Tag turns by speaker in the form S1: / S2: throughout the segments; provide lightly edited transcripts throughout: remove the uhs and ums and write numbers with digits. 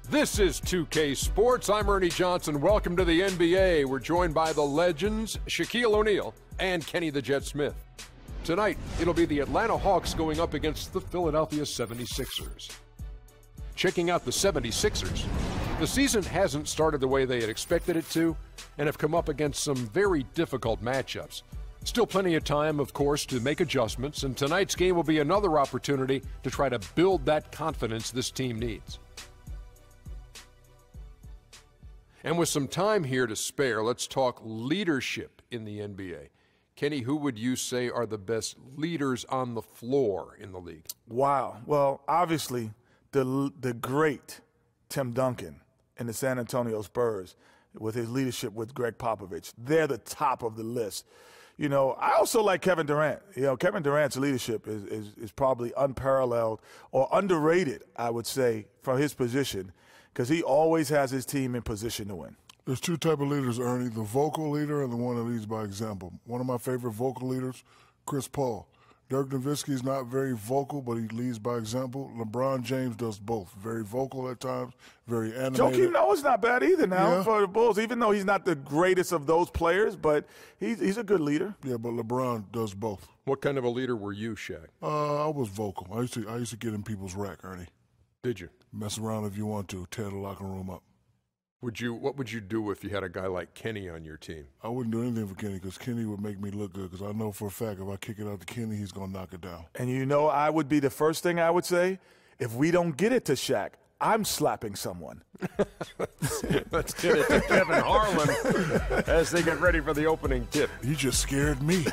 S1: This is 2K Sports. I'm Ernie Johnson. Welcome to the NBA. We're joined by the legends, Shaquille O'Neal and Kenny the Jet Smith. Tonight, it'll be the Atlanta Hawks going up against the Philadelphia 76ers. Checking out the 76ers, the season hasn't started the way they had expected it to and have come up against some very difficult matchups. Still plenty of time, of course, to make adjustments, and tonight's game will be another opportunity to try to build that confidence this team needs. And with some time here to spare, let's talk leadership in the NBA. Kenny, who would you say are the best leaders on the floor in the league?
S2: Wow. Well, obviously, the great Tim Duncan in the San Antonio Spurs with his leadership with Greg Popovich. They're the top of the list. You know, I also like Kevin Durant. You know, Kevin Durant's leadership is probably unparalleled or underrated, I would say, from his position, because he always has his team in position to win.
S3: There's two type of leaders, Ernie, the vocal leader and the one that leads by example. One of my favorite vocal leaders, Chris Paul. Dirk Nowitzki is not very vocal, but he leads by example. LeBron James does both. Very vocal at times, very animated.
S2: Joakim Noah's not bad either now for the Bulls, even though he's not the greatest of those players, but he's a good leader.
S3: Yeah, but LeBron does both.
S1: What kind of a leader were you, Shaq?
S3: I was vocal. I used to get in people's rack, Ernie.
S1: Did you?
S3: Mess around if you want to. Tear the locker room up.
S1: What would you do if you had a guy like Kenny on your team?
S3: I wouldn't do anything for Kenny because Kenny would make me look good because I know for a fact if I kick it out to Kenny, he's going to knock it down.
S2: And you know, I would be the first thing I would say, if we don't get it to Shaq, I'm slapping someone.
S1: Let's get it to Kevin Harlan as they get ready for the opening tip.
S3: You just scared me.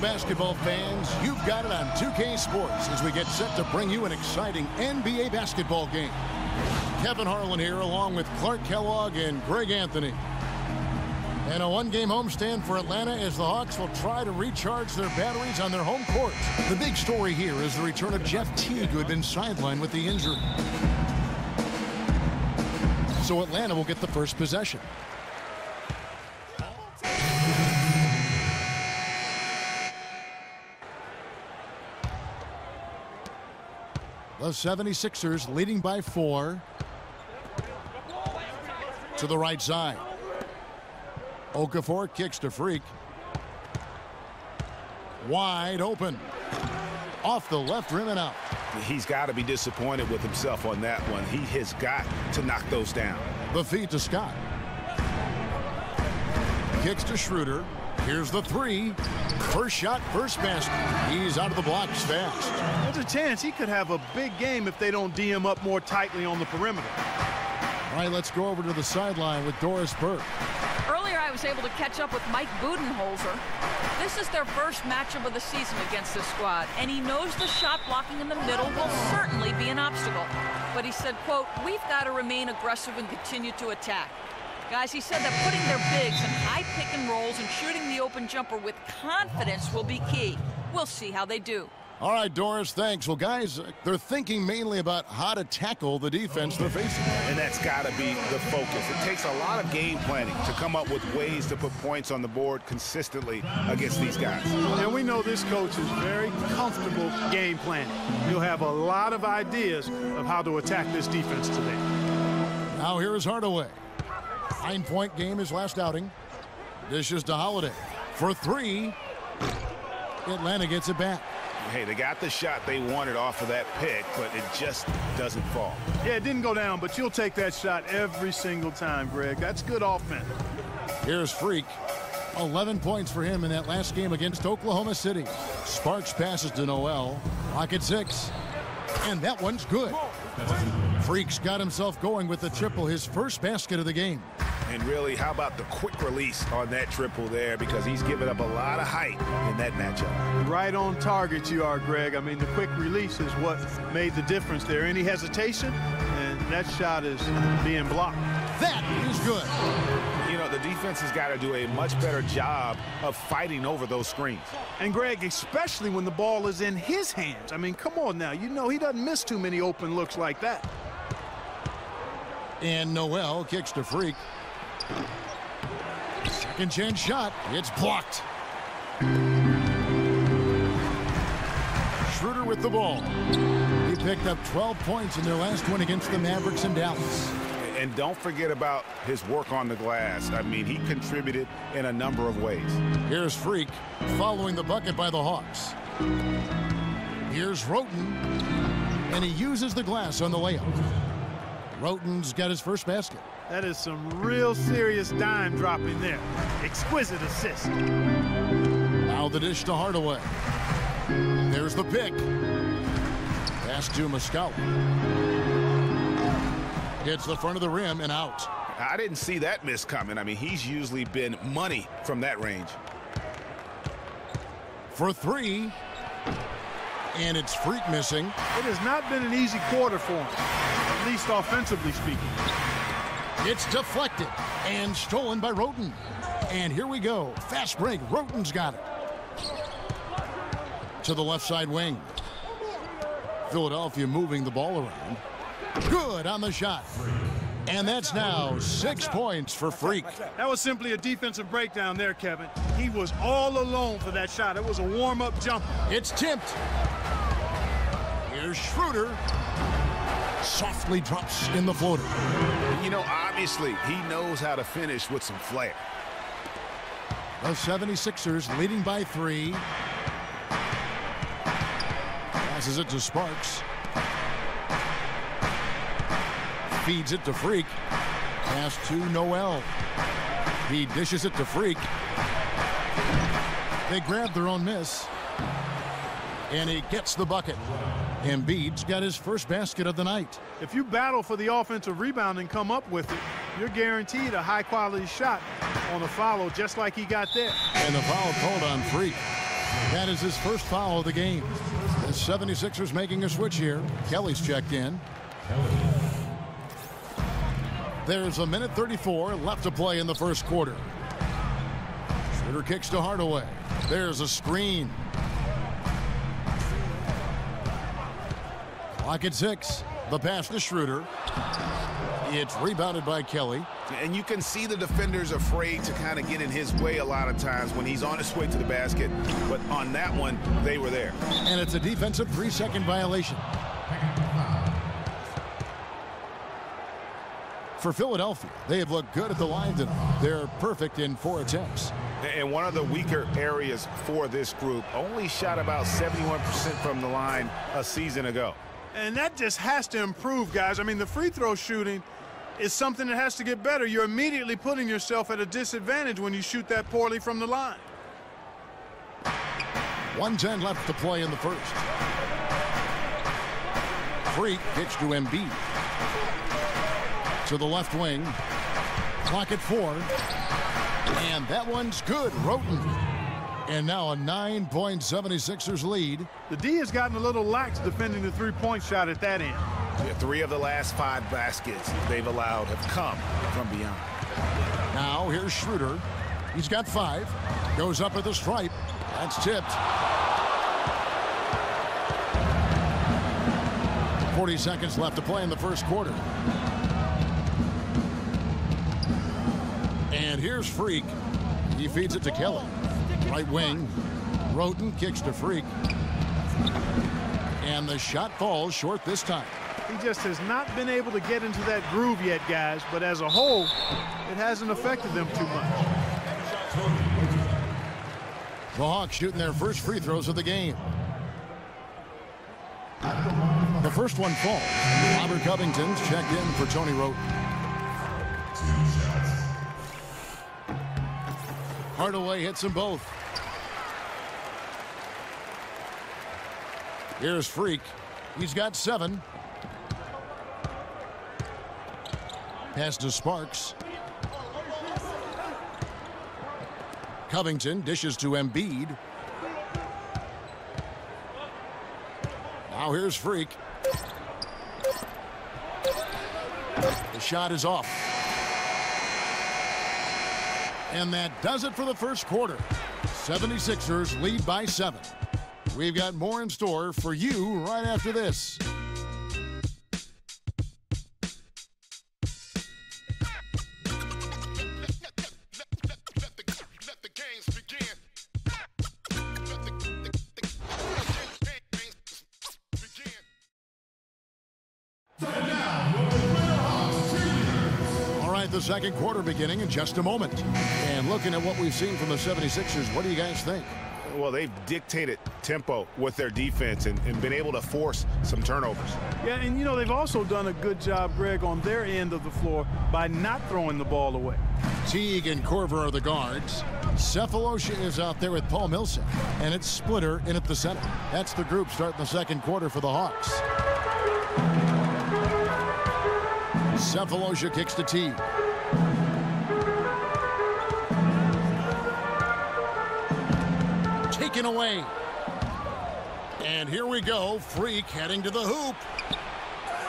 S4: Basketball fans, you've got it on 2K Sports as we get set to bring you an exciting NBA basketball game. Kevin Harlan here along with Clark Kellogg and Greg Anthony. And a one-game homestand for Atlanta as the Hawks will try to recharge their batteries on their home court. The big story here is the return of Jeff Teague, who had been sidelined with the injury. So Atlanta will get the first possession. The 76ers leading by 4. To the right side. Okafor kicks to Freak. Wide open. Off the left rim and out.
S5: He's got to be disappointed with himself on that one. He has got to knock those down.
S4: The feed to Scott. Kicks to Schroeder. Here's the three. First shot, first basket. He's out of the blocks fast.
S6: There's a chance he could have a big game if they don't D him up more tightly on the perimeter.
S4: All right, let's go over to the sideline with Doris Burke.
S7: Earlier, I I was able to catch up with Mike Budenholzer. This is their first matchup of the season against this squad, and he knows the shot blocking in the middle will certainly be an obstacle. But he said, quote, "We've got to remain aggressive and continue to attack." Guys, he said that putting their bigs in high pick and rolls and shooting the open jumper with confidence will be key. We'll see how they do.
S4: All right, Doris, thanks. Well, guys, they're thinking mainly about how to tackle the defense they're facing.
S5: And that's got to be the focus. It takes a lot of game planning to come up with ways to put points on the board consistently against these guys.
S6: And we know this coach is very comfortable game planning. He'll have a lot of ideas of how to attack this defense today.
S4: Now here is Hardaway. 9-point game his last outing. Dishes to Holiday for 3. Atlanta gets it back.
S5: Hey, they got the shot they wanted off of that pick, but it just doesn't fall.
S6: Yeah, it didn't go down, but you'll take that shot every single time, Greg. That's good offense.
S4: Here's Freak. 11 points for him in that last game against Oklahoma City. Sparks passes to Noel. Clock at 6. And that one's good. Freak's got himself going with the triple, his first basket of the game.
S5: And really, how about the quick release on that triple there, because he's given up a lot of height in that matchup.
S6: Right on target you are, Greg. I mean, the quick release is what made the difference there. Any hesitation, and that shot is being blocked.
S4: That is good.
S5: You know, the defense has got to do a much better job of fighting over those screens.
S6: And, Greg, especially when the ball is in his hands. I mean, come on now. You know he doesn't miss too many open looks like that.
S4: And Noel kicks to Freak. Second chance shot. It's blocked. Schroeder with the ball. He picked up 12 points in their last one against the Mavericks in Dallas.
S5: And don't forget about his work on the glass. I mean, he contributed in a number of ways.
S4: Here's Freak following the bucket by the Hawks. Here's Roten, and he uses the glass on the layup. Roten's got his first basket.
S6: That is some real serious dime dropping there. Exquisite assist.
S4: Now the dish to Hardaway. There's the pick. Pass to Muscala. Hits the front of the rim and out.
S5: I didn't see that miss coming. I mean, he's usually been money from that range.
S4: For 3. And it's Freak missing.
S6: It has not been an easy quarter for him, at least offensively speaking.
S4: It's deflected and stolen by Roten. And here we go. Fast break. Roten's got it. To the left side wing. Philadelphia moving the ball around. Good on the shot. And that's now 6 points for Freak.
S6: That was simply a defensive breakdown there, Kevin. He was all alone for that shot. It was a warm-up jumper.
S4: It's tipped. Here's Schroeder. Softly drops in the floater.
S5: You know, obviously, he knows how to finish with some flair.
S4: The 76ers leading by 3. Passes it to Sparks. Feeds it to Freak. Pass to Noel. He dishes it to Freak. They grab their own miss. And he gets the bucket. Embiid's got his first basket of the night.
S6: If you battle for the offensive rebound and come up with it, you're guaranteed a high-quality shot on a foul just like he got there.
S4: And the foul called on Freak. That is his first foul of the game. The 76ers making a switch here. Kelly's checked in. There's a minute 34 left to play in the first quarter. Schroeder kicks to Hardaway. There's a screen. Clock at 6. The pass to Schroeder. It's rebounded by Kelly.
S5: And you can see the defenders afraid to kind of get in his way a lot of times when he's on his way to the basket. But on that one, they were there.
S4: And it's a defensive 3-second violation. For Philadelphia, they have looked good at the line tonight. They're perfect in 4 attempts.
S5: And one of the weaker areas for this group, only shot about 71% from the line a season ago.
S6: And that just has to improve, guys. I mean, the free throw shooting is something that has to get better. You're immediately putting yourself at a disadvantage when you shoot that poorly from the line.
S4: 1:10 left to play in the first. Freak pitch to Embiid. To the left wing. Clock at 4. And that one's good. Roten. And now a 9-76ers lead.
S6: The D has gotten a little lax defending the three-point shot at that end.
S5: Yeah, 3 of the last 5 baskets they've allowed have come from beyond.
S4: Now here's Schroeder. He's got 5. Goes up at the stripe. That's tipped. 40 seconds left to play in the first quarter. And here's Freak. He feeds it to Kelly. Right wing. Roten kicks to Freak. And the shot falls short this time.
S6: He just has not been able to get into that groove yet, guys. But as a whole, it hasn't affected them too much.
S4: The Hawks shooting their first free throws of the game. The first one falls. Robert Covington's checked in for Tony Roten. Hardaway hits them both. Here's Freak. He's got 7. Pass to Sparks. Covington dishes to Embiid. Now here's Freak. The shot is off. And that does it for the first quarter. 76ers lead by 7. We've got more in store for you right after this. The second quarter beginning in just a moment. And looking at what we've seen from the 76ers, what do you guys think?
S5: Well, they've dictated tempo with their defense and been able to force some turnovers.
S6: Yeah, and you know, they've also done a good job, Greg, on their end of the floor by not throwing the ball away.
S4: Teague and Korver are the guards. Cephalosha is out there with Paul Millsap. And it's Splitter in at the center. That's the group starting the second quarter for the Hawks. Cephalosha kicks to Teague. Taken away. And here we go. Freak heading to the hoop.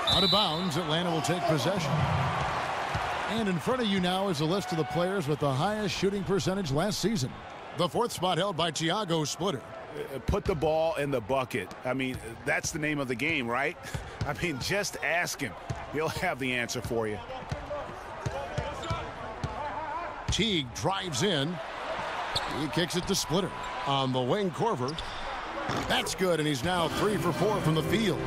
S4: Out of bounds. Atlanta will take possession. And in front of you now is a list of the players with the highest shooting percentage last season. The 4th spot held by Thiago Splitter.
S5: Put the ball in the bucket. I mean, that's the name of the game, right? I mean, just ask him. He'll have the answer for you.
S4: Teague drives in. He kicks it to Splitter. On the wing, Korver. That's good, and he's now 3 for 4 from the field.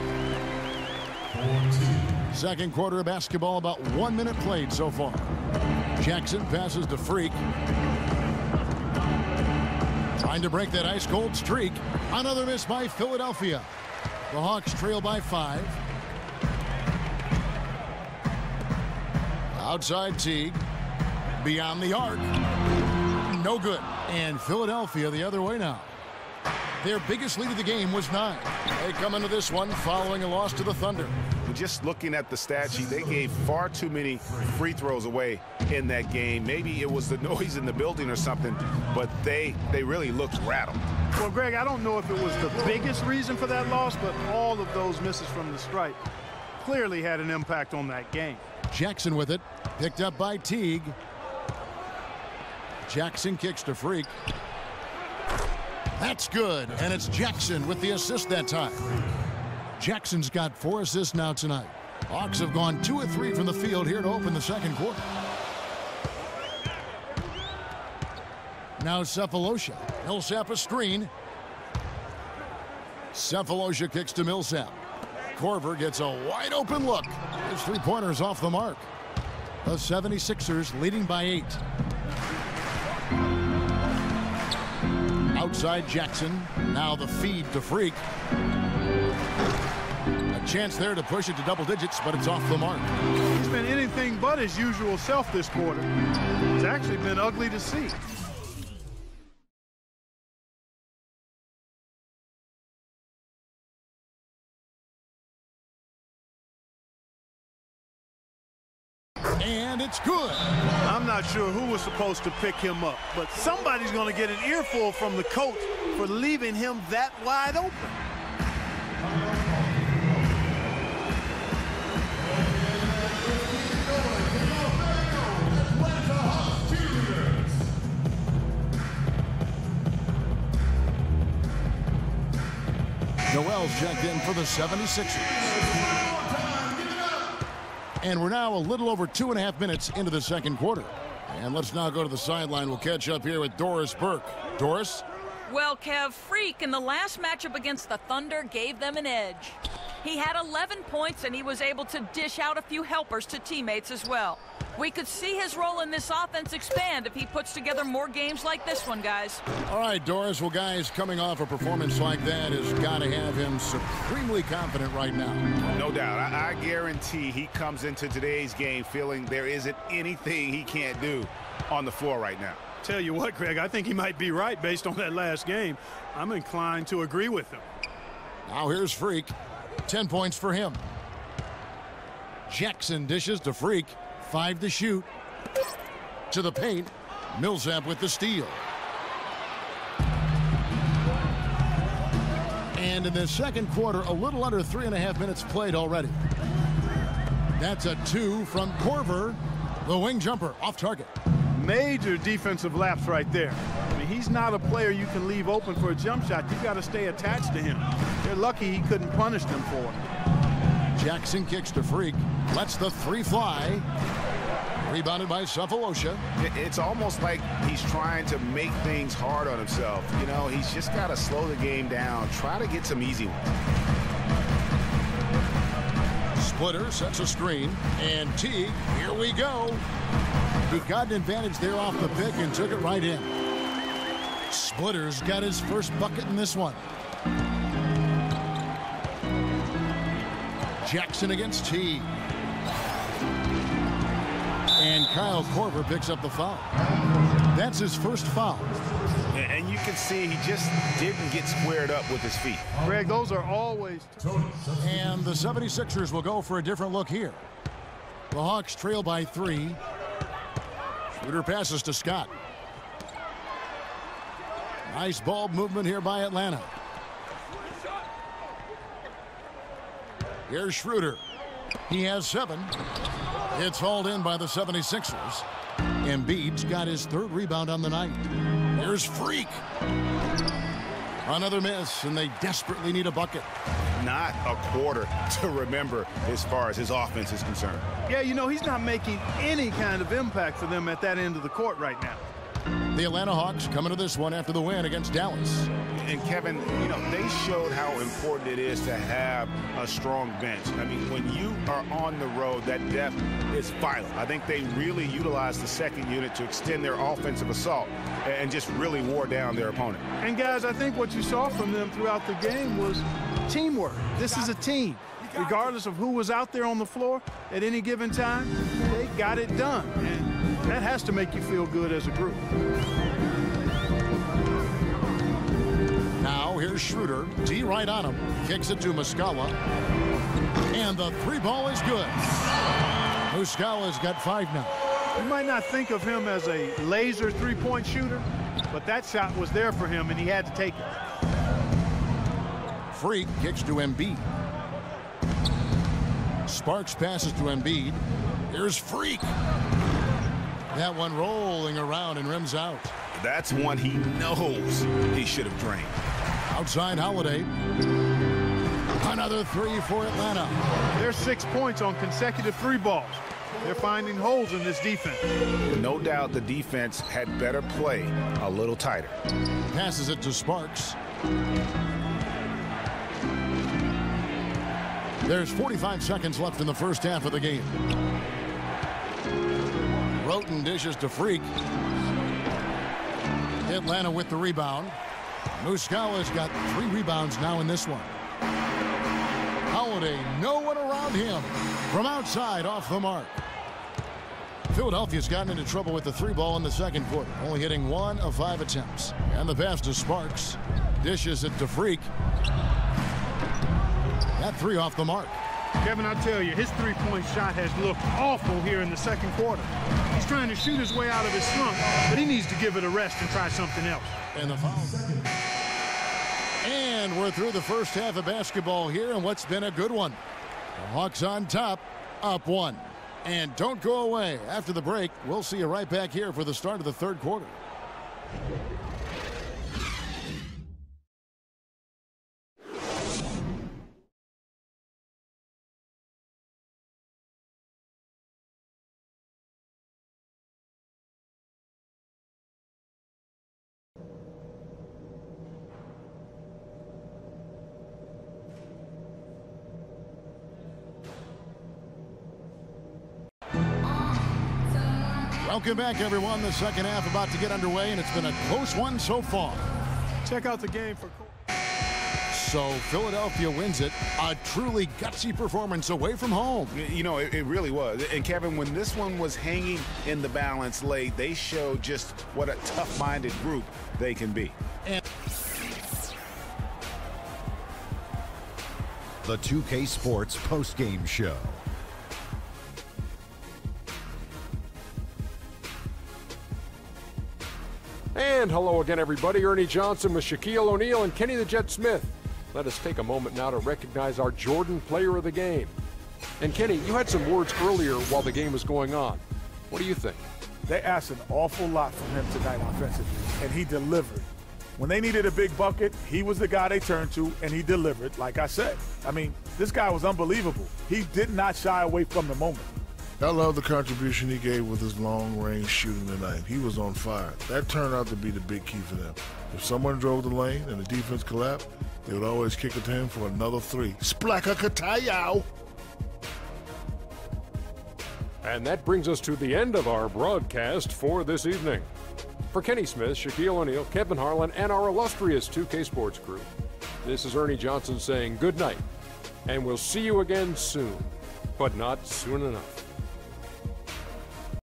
S4: Second quarter of basketball, about 1 minute played so far. Jackson passes to Freak. Trying to break that ice-cold streak. Another miss by Philadelphia. The Hawks trail by 5. Outside Teague. Beyond the arc. No good. And Philadelphia the other way now. Their biggest lead of the game was 9. They come into this one following a loss to the Thunder.
S5: Just looking at the stat sheet, they gave far too many free throws away in that game. Maybe it was the noise in the building or something, but they really looked rattled.
S6: Well, Greg, I don't know if it was the biggest reason for that loss, but all of those misses from the stripe clearly had an impact on that game.
S4: Jackson with it. Picked up by Teague. Jackson kicks to Freak. That's good, and it's Jackson with the assist that time. Jackson's got 4 assists now tonight. Hawks have gone 2 of 3 from the field here to open the second quarter. Now Cephalosha. Millsap a screen. Cephalosha kicks to Millsap. Korver gets a wide open look. His 3-pointers off the mark. The 76ers leading by 8. Outside Jackson. Now the feed to Freak. A chance there to push it to double digits, but it's off the mark.
S6: He's been anything but his usual self this quarter. It's actually been ugly to see.
S4: And it's good.
S6: I'm not sure who was supposed to pick him up, but somebody's going to get an earful from the coach for leaving him that wide open.
S4: Noel's checked in for the 76ers. And we're now a little over 2.5 minutes into the second quarter. And let's now go to the sideline. We'll catch up here with Doris Burke. Doris?
S7: Well, Kev, Freak in the last matchup against the Thunder gave them an edge. He had 11 points, and he was able to dish out a few helpers to teammates as well. We could see his role in this offense expand if he puts together more games like this one, guys.
S4: All right, Doris. Well, guys, coming off a performance like that has got to have him supremely confident right now.
S5: No doubt. I guarantee he comes into today's game feeling there isn't anything he can't do on the floor right now.
S6: Tell you what, Greg, I think he might be right based on that last game. I'm inclined to agree with him.
S4: Now here's Freak. 10 points for him. Jackson dishes to Freak. 5 to shoot. To the paint. Millsap with the steal. And in the second quarter, a little under 3.5 minutes played already. That's a 2 from Korver. The wing jumper off target.
S6: Major defensive lapse right there. I mean, he's not a player you can leave open for a jump shot. You've got to stay attached to him. They're lucky he couldn't punish them for it.
S4: Jackson kicks to Freak. Lets the 3 fly. Rebounded by Cephalosha.
S5: It's almost like he's trying to make things hard on himself. You know, he's just got to slow the game down. Try to get some easy ones.
S4: Splitter sets a screen. And Teague, here we go. He got an advantage there off the pick and took it right in. Splitter's got his first bucket in this one. Jackson against Teague. And Kyle Korver picks up the foul. That's his first foul.
S5: And you can see he just didn't get squared up with his feet.
S6: Greg, those are always...
S4: And the 76ers will go for a different look here. The Hawks trail by 3. Schroeder passes to Scott. Nice ball movement here by Atlanta. Here's Schroeder. He has 7. It's hauled in by the 76ers. Embiid's got his 3rd rebound on the night. Here's Freak. Another miss, and they desperately need a bucket.
S5: Not a quarter to remember as far as his offense is concerned.
S6: Yeah, you know, he's not making any kind of impact for them at that end of the court right now.
S4: The Atlanta Hawks coming to this one after the win against Dallas.
S5: And Kevin, you know, they showed how important it is to have a strong bench. I mean, when you are on the road, that depth is vital. I think they really utilized the second unit to extend their offensive assault and just really wore down their opponent.
S6: And guys, I think what you saw from them throughout the game was teamwork. This is a team. Regardless of who was out there on the floor at any given time, they got it done. And that has to make you feel good as a group.
S4: Now here's Schroeder. D right on him. Kicks it to Muscala. And the 3 ball is good. Muscala's got 5 now.
S6: You might not think of him as a laser 3-point shooter, but that shot was there for him and he had to take it.
S4: Freak kicks to Embiid. Sparks passes to Embiid. Here's Freak. That one rolling around and rims out.
S5: That's one he knows he should have drained.
S4: Outside Holiday. Another 3 for Atlanta.
S6: There's 6 points on consecutive 3 balls. They're finding holes in this defense.
S5: No doubt the defense had better play a little tighter.
S4: Passes it to Sparks. There's 45 seconds left in the first half of the game. Roten dishes to Freak. Atlanta with the rebound. Muscala's got 3 rebounds now in this one. Holiday, no one around him. From outside, off the mark. Philadelphia's gotten into trouble with the 3 ball in the second quarter, only hitting 1 of 5 attempts. And the pass to Sparks. Dishes it to Freak. That 3 off the mark.
S6: Kevin, I tell you, his three-point shot has looked awful here in the second quarter. He's trying to shoot his way out of his slump, but he needs to give it a rest and try something else.
S4: And the foul. And we're through the first half of basketball here, and what's been a good one. The Hawks on top, up 1. And don't go away. After the break, we'll see you right back here for the start of the third quarter. Welcome back, everyone. The second half about to get underway, and it's been a close one so far.
S6: Check out the game for...
S4: So Philadelphia wins it. A truly gutsy performance away from home.
S5: You know, it really was. And Kevin, when this one was hanging in the balance late, they showed just what a tough-minded group they can be.
S4: And
S8: the 2K Sports postgame show.
S1: And hello again, everybody. Ernie Johnson with Shaquille O'Neal and Kenny the Jet Smith. Let us take a moment now to recognize our Jordan Player of the Game. And Kenny, you had some words earlier while the game was going on. What do you think?
S2: They asked an awful lot from him tonight offensively, and he delivered. When they needed a big bucket, he was the guy they turned to, and he delivered, like I said. I mean, this guy was unbelievable. He did not shy away from the moment.
S3: I love the contribution he gave with his long-range shooting tonight. He was on fire. That turned out to be the big key for them. If someone drove the lane and the defense collapsed, they would always kick it to him for another three. Splaka Katayow!
S1: And that brings us to the end of our broadcast for this evening. For Kenny Smith, Shaquille O'Neal, Kevin Harlan, and our illustrious 2K Sports crew, this is Ernie Johnson saying good night, and we'll see you again soon, but not soon enough.